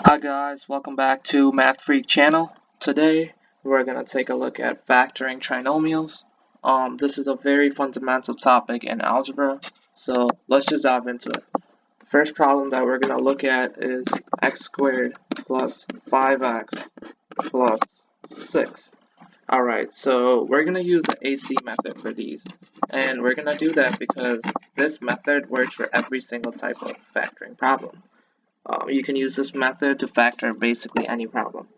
Hi guys, welcome back to Math Freak channel. Today we're gonna take a look at factoring trinomials. This is a very fundamental topic in algebra, so let's just dive into it. The first problem that we're gonna look at is x squared plus 5x plus 6. Alright, so we're gonna use the AC method for these, and we're gonna do that because this method works for every single type of factoring problem. You can use this method to factor basically any problem.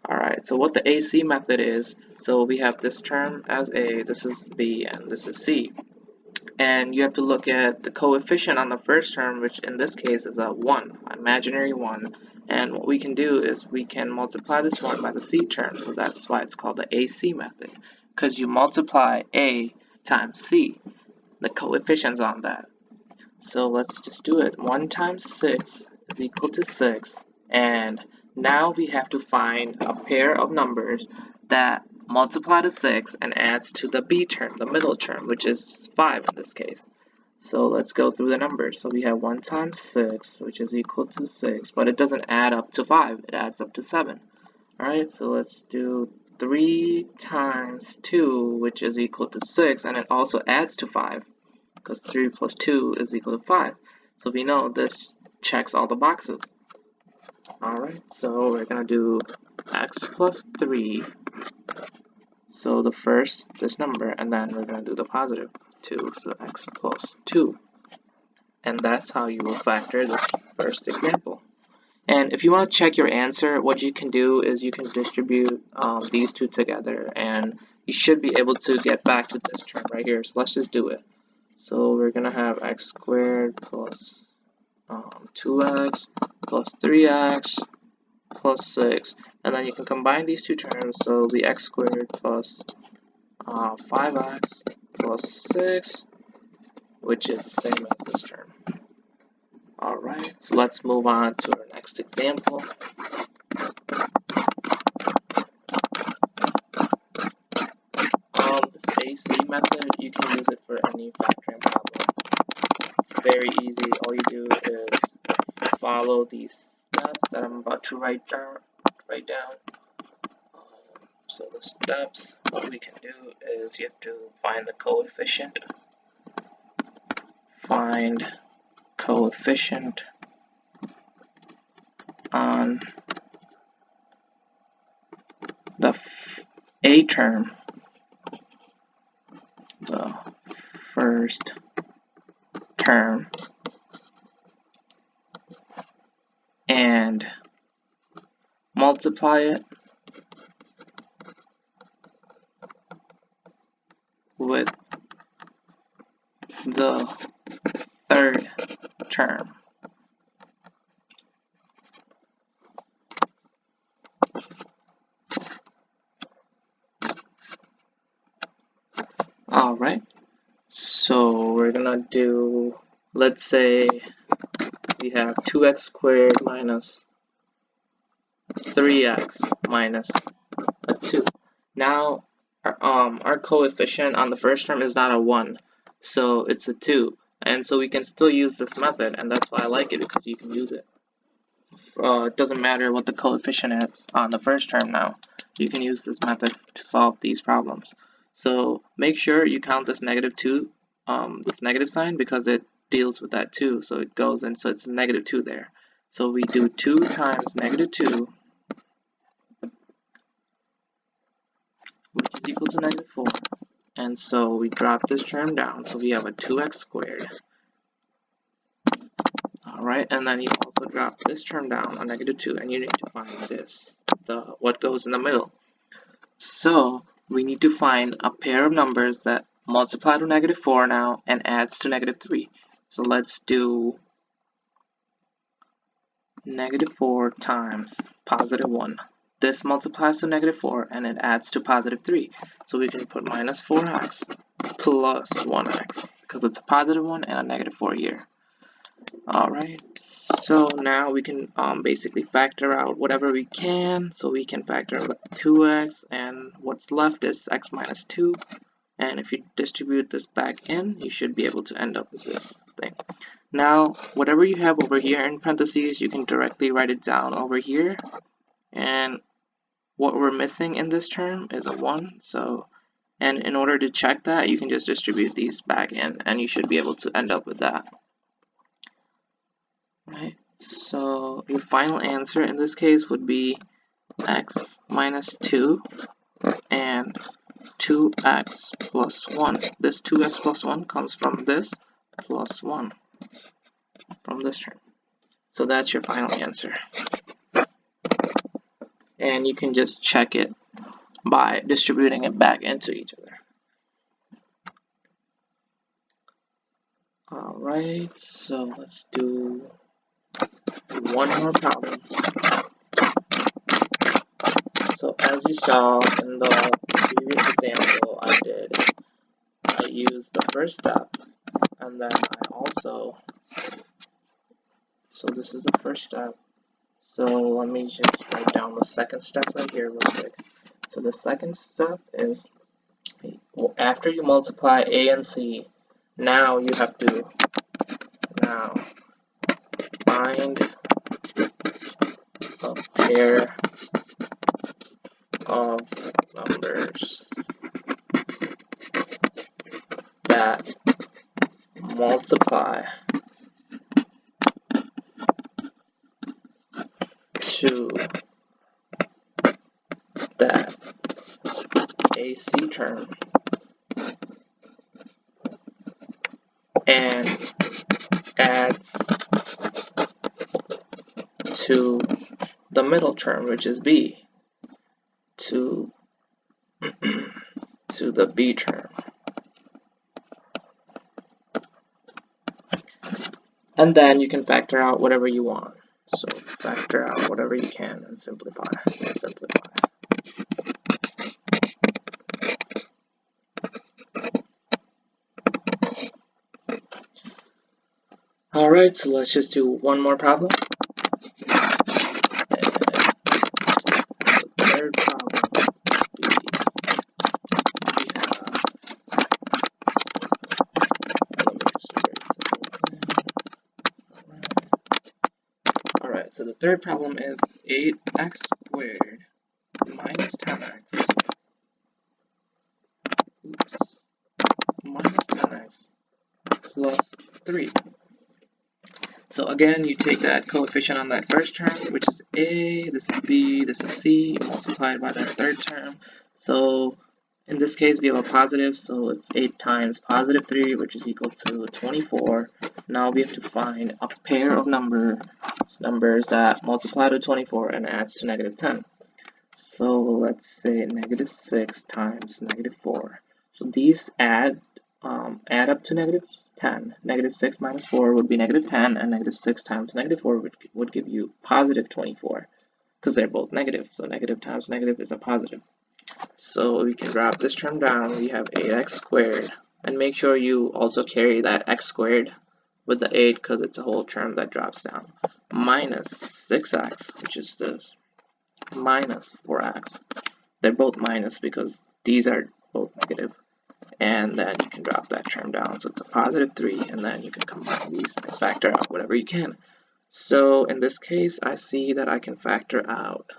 Alright, so what the AC method is, so we have this term as A, this is B, and this is C. And you have to look at the coefficient on the first term, which in this case is a 1, imaginary 1. And what we can do is we can multiply this 1 by the C term, so that's why it's called the AC method. Because you multiply A times C, the coefficients on that. So let's just do it. 1 times 6 is equal to 6, and now we have to find a pair of numbers that multiply to 6 and adds to the B term, the middle term, which is 5 in this case. So let's go through the numbers. So we have 1 times 6, which is equal to 6, but it doesn't add up to 5, it adds up to 7. Alright, so let's do 3 times 2, which is equal to 6, and it also adds to 5, because 3 plus 2 is equal to 5. So we know this checks all the boxes. Alright, so we're going to do x plus 3. So the first, this number, and then we're going to do the positive 2, so x plus 2. And that's how you will factor this first example. And if you want to check your answer, what you can do is you can distribute these two together, and you should be able to get back to this term right here. So let's just do it. So we're going to have x squared plus 2x plus 3x plus 6. And then you can combine these two terms. So it'll be x squared plus 5x plus 6, which is the same as this term. Alright, so let's move on to our next example. This AC method, you can use it for any factoring problem. Very easy. All you do is follow these steps that I'm about to write down. So the steps, what we can do is you have to find the coefficient. Find coefficient on the A term, the first term, and multiply it with the third term. Alright, so we're gonna do, let's say we have 2x squared minus 3x minus a 2. Now our coefficient on the first term is not a 1, so it's a 2, and so we can still use this method, and that's why I like it, because you can use it. It doesn't matter what the coefficient is on the first term now. You can use this method to solve these problems. So make sure you count this negative 2, this negative sign, because it deals with that 2, so it goes in, so it's negative 2 there. So we do 2 times negative 2, which is equal to negative 4. And so we drop this term down, so we have a 2x squared. Alright, and then you also drop this term down, a negative 2, and you need to find this, what goes in the middle. So we need to find a pair of numbers that multiply to negative 4 now and adds to negative 3. So let's do negative 4 times positive 1. This multiplies to negative 4 and it adds to positive 3. So we can put minus 4x plus 1x, because it's a positive 1 and a negative 4 here. Alright, so now we can basically factor out whatever we can. So we can factor out 2x, and what's left is x minus 2. And if you distribute this back in, you should be able to end up with this thing. Now, whatever you have over here in parentheses, you can directly write it down over here. And what we're missing in this term is a 1. And in order to check that, you can just distribute these back in, and you should be able to end up with that. Right? So your final answer in this case would be x minus 2 and 2x plus 1. This 2x plus 1 comes from this plus 1 from this term. So that's your final answer. And you can just check it by distributing it back into each other. Alright, so let's do one more problem. So as you saw in the previous example I used the first step, and then so this is the first step. So let me just write down the second step right here real quick. So the second step is, after you multiply A and C, now you have to find a pair of numbers that multiply to that AC term and adds to the middle term, which is B, to the B term. And then you can factor out whatever you want. So factor out whatever you can and simplify. Alright, so let's just do one more problem. The third problem so the third problem is 8x squared minus 10x minus 10x plus 3. So again, you take that coefficient on that first term, which is A, this is B, this is C, multiplied by that third term. So in this case, we have a positive, so it's 8 times positive 3, which is equal to 24. Now we have to find a pair of numbers that multiply to 24 and adds to negative 10. So let's say negative 6 times negative 4. So these add up to negative 10. Negative 6 minus 4 would be negative 10, and negative 6 times negative 4 would give you positive 24, because they're both negative. So negative times negative is a positive. So we can drop this term down. We have 8x squared, and make sure you also carry that x squared with the 8, because it's a whole term that drops down, minus 6x, which is this, minus 4x. They're both minus because these are both negative. And then you can drop that term down, so it's a positive 3, and then you can combine these and factor out whatever you can. So in this case, I see that I can factor out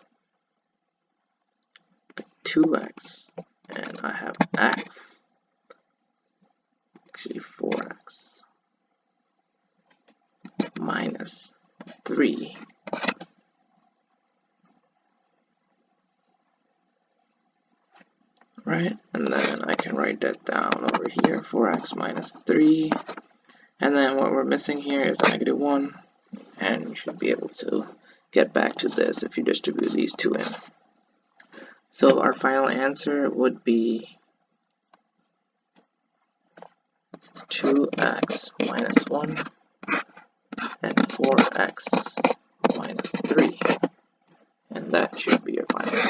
2x, and I have x, actually 4x, minus 3. Right, and then I can write that down over here, 4x minus 3, and then what we're missing here is a negative 1, and you should be able to get back to this if you distribute these two in. So our final answer would be 2x minus 1 and 4x minus 3, and that should be your final answer.